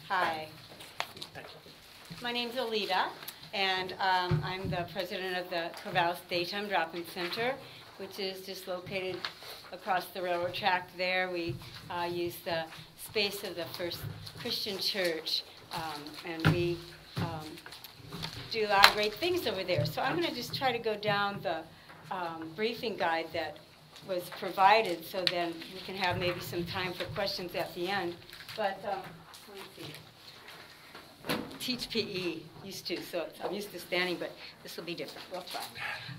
Hi, my name's Alita, and I'm the president of the Corvallis Day Time Drop-in Center, which is just located across the railroad track there. We use the space of the First Christian Church, and we do a lot of great things over there. So I'm going to just try to go down the briefing guide that was provided, so then we can have maybe some time for questions at the end. But let me see. Teach PE, used to, so I'm used to standing, but this will be different. We'll try.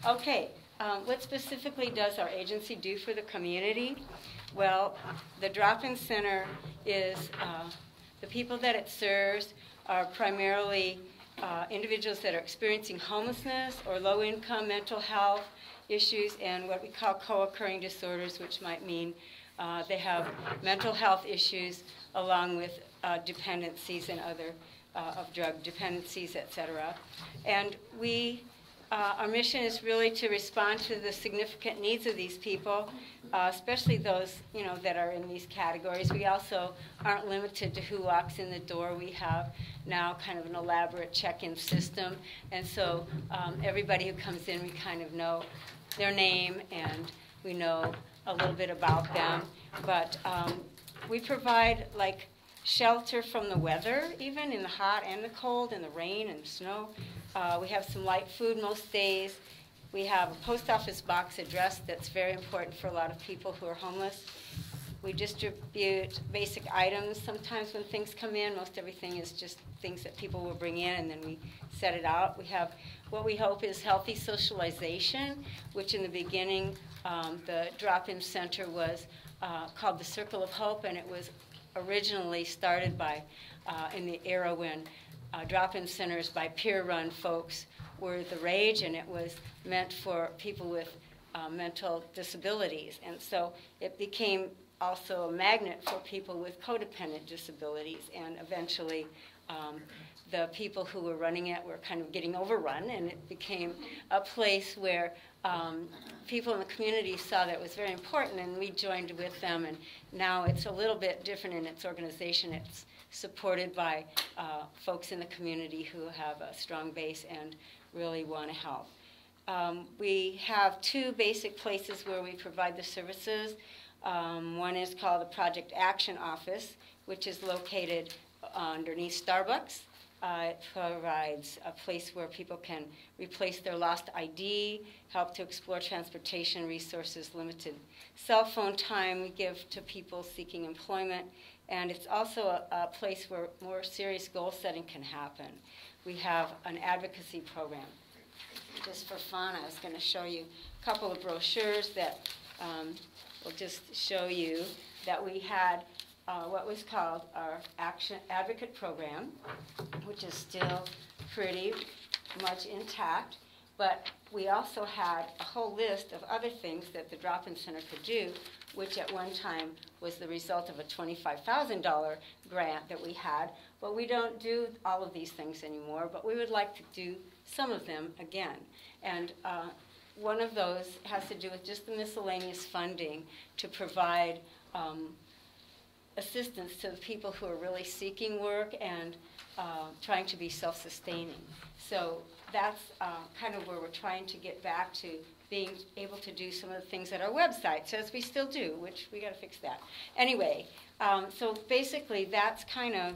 Okay, what specifically does our agency do for the community? Well, the drop-in center is, the people that it serves are primarily individuals that are experiencing homelessness or low-income mental health issues and what we call co-occurring disorders, which might mean they have mental health issues along with dependencies and other of drug dependencies, etc. And our mission is really to respond to the significant needs of these people, especially those that are in these categories. We also aren't limited to who walks in the door. We have now kind of an elaborate check-in system, and so everybody who comes in, we kind of know their name and we know a little bit about them. But we provide like shelter from the weather, even in the hot and the cold, and the rain and the snow. We have some light food most days. We have a post office box address that's very important for a lot of people who are homeless. We distribute basic items sometimes when things come in. Most everything is just things that people will bring in, and then we set it out. We have what we hope is healthy socialization, which in the beginning the drop-in center was called the Circle of Hope, and it was originally started by in the era when drop-in centers by peer-run folks were the rage, and it was meant for people with mental disabilities. And so it became also a magnet for people with codependent disabilities, and eventually the people who were running it were kind of getting overrun, and it became a place where people in the community saw that it was very important, and we joined with them, and now it's a little bit different in its organization. It's supported by folks in the community who have a strong base and really want to help. We have two basic places where we provide the services. One is called the Project Action Office, which is located underneath Starbucks. It provides a place where people can replace their lost ID, help to explore transportation resources, limited cell phone time we give to people seeking employment, and it's also a place where more serious goal setting can happen. We have an advocacy program. Just for fun, I was going to show you a couple of brochures that will just show you that we had what was called our Action Advocate Program, which is still pretty much intact, but we also had a whole list of other things that the drop-in center could do, which at one time was the result of a $25,000 grant that we had. But we don't do all of these things anymore, but we would like to do some of them again. And one of those has to do with just the miscellaneous funding to provide assistance to the people who are really seeking work and trying to be self-sustaining. So that's kind of where we're trying to get back to being able to do some of the things that our website says we still do, which we got to fix that. Anyway, so basically that's kind of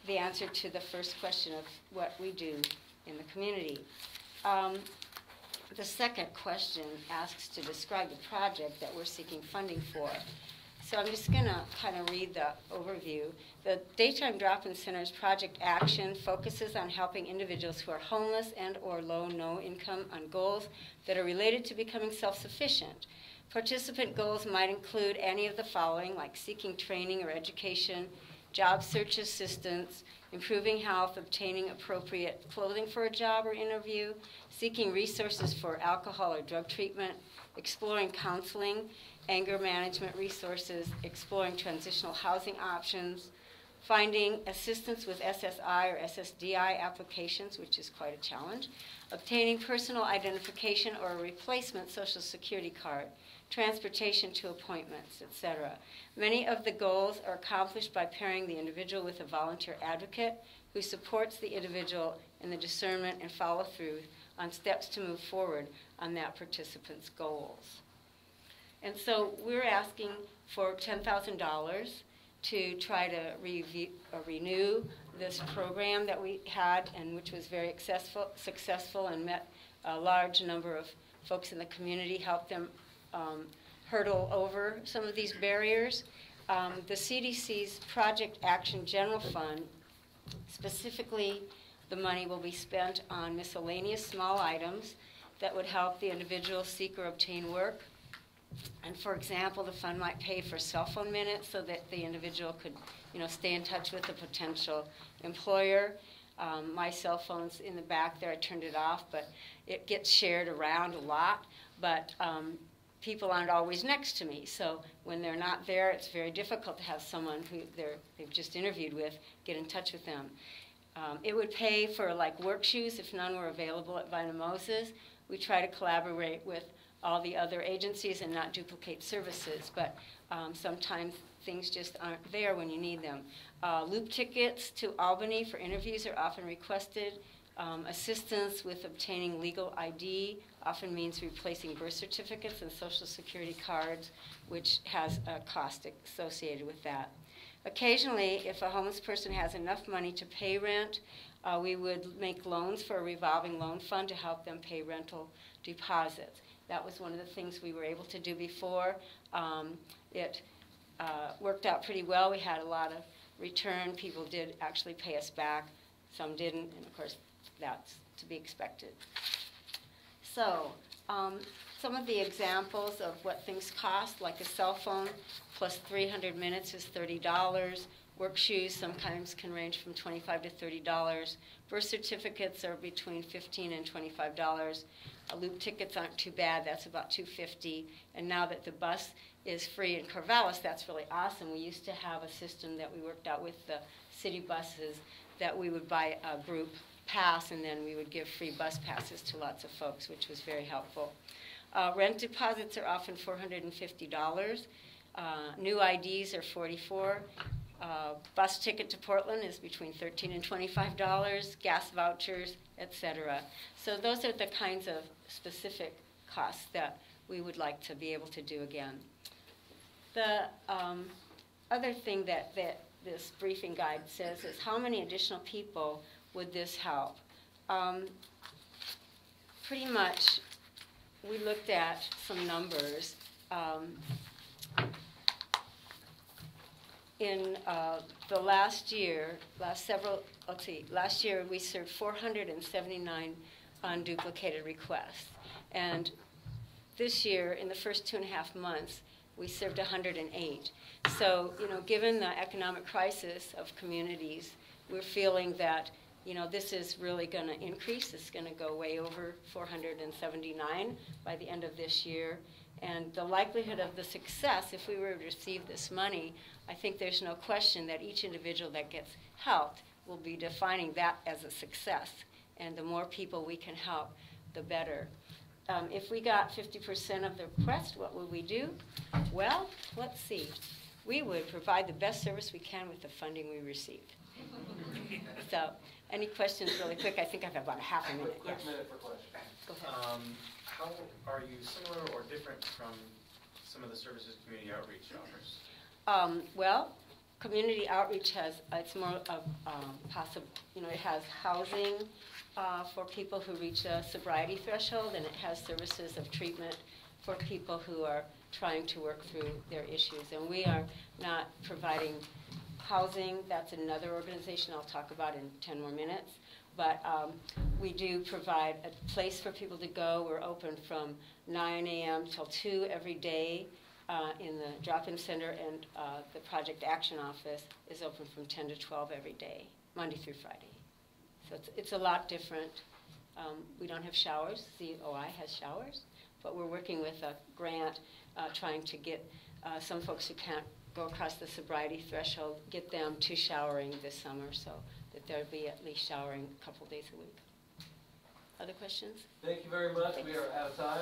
the answer to the first question of what we do in the community. The second question asks to describe the project that we're seeking funding for. So I'm just going to kind of read the overview. The Daytime Drop-in Center's Project Action focuses on helping individuals who are homeless and or low, no income on goals that are related to becoming self-sufficient. Participant goals might include any of the following, like seeking training or education, job search assistance, improving health, obtaining appropriate clothing for a job or interview, seeking resources for alcohol or drug treatment, exploring counseling, anger management resources, exploring transitional housing options, finding assistance with SSI or SSDI applications, which is quite a challenge, obtaining personal identification or a replacement Social Security card, transportation to appointments, etc. Many of the goals are accomplished by pairing the individual with a volunteer advocate who supports the individual in the discernment and follow-through on steps to move forward on that participant's goals. And so we're asking for $10,000 to try to renew this program that we had, and which was very successful and met a large number of folks in the community, helped them hurdle over some of these barriers. The CDC's Project Action General Fund, specifically the money will be spent on miscellaneous small items that would help the individual seek or obtain work. And for example, the fund might pay for cell phone minutes so that the individual could, stay in touch with a potential employer. My cell phone's in the back there. I turned it off, but it gets shared around a lot. But people aren't always next to me, so when they're not there, it's very difficult to have someone who they've just interviewed with get in touch with them. It would pay for work shoes if none were available at Vina Moses. We try to collaborate with all the other agencies and not duplicate services, but sometimes things just aren't there when you need them. Loop tickets to Albany for interviews are often requested. Assistance with obtaining legal ID often means replacing birth certificates and Social Security cards, which has a cost associated with that. Occasionally, if a homeless person has enough money to pay rent, we would make loans for a revolving loan fund to help them pay rental deposits. That was one of the things we were able to do before. It worked out pretty well. We had a lot of return. People did actually pay us back. Some didn't, and of course, that's to be expected. So, some of the examples of what things cost, like a cell phone plus 300 minutes is $30. Work shoes sometimes can range from $25 to $30. Birth certificates are between $15 and $25. Loop tickets aren't too bad. That's about $2.50. And now that the bus is free in Corvallis, that's really awesome. We used to have a system that we worked out with the city buses that we would buy a group pass, and then we would give free bus passes to lots of folks, which was very helpful. Rent deposits are often $450. New IDs are $44. Bus ticket to Portland is between $13 and $25. Gas vouchers, etc. So those are the kinds of specific costs that we would like to be able to do again. The other thing that this briefing guide says is how many additional people would this help? Pretty much, we looked at some numbers. In the last year we served 479 unduplicated requests. And this year, in the first 2.5 months, we served 108. So, given the economic crisis of communities, we're feeling that, this is really going to increase. It's going to go way over 479 by the end of this year. And the likelihood of the success, if we were to receive this money, I think there's no question that each individual that gets helped will be defining that as a success. And the more people we can help, the better. If we got 50% of the request, what would we do? Well, let's see. We would provide the best service we can with the funding we received. So, any questions really quick? I think I have about a half a minute. Quick minute for questions. Go ahead. How are you similar or different from some of the services community outreach offers? Well, community outreach has, it's more of possible, it has housing for people who reach a sobriety threshold, and it has services of treatment for people who are trying to work through their issues. And we are not providing housing. That's another organization I'll talk about in 10 more minutes. But we do provide a place for people to go. We're open from 9 a.m. till 2 every day in the drop-in center, and the Project Action Office is open from 10 to 12 every day, Monday through Friday. So it's a lot different. We don't have showers. COI has showers, but we're working with a grant trying to get some folks who can't go across the sobriety threshold, get them to showering this summer, so that they'll be at least showering a couple days a week. Other questions? Thank you very much. We are out of time.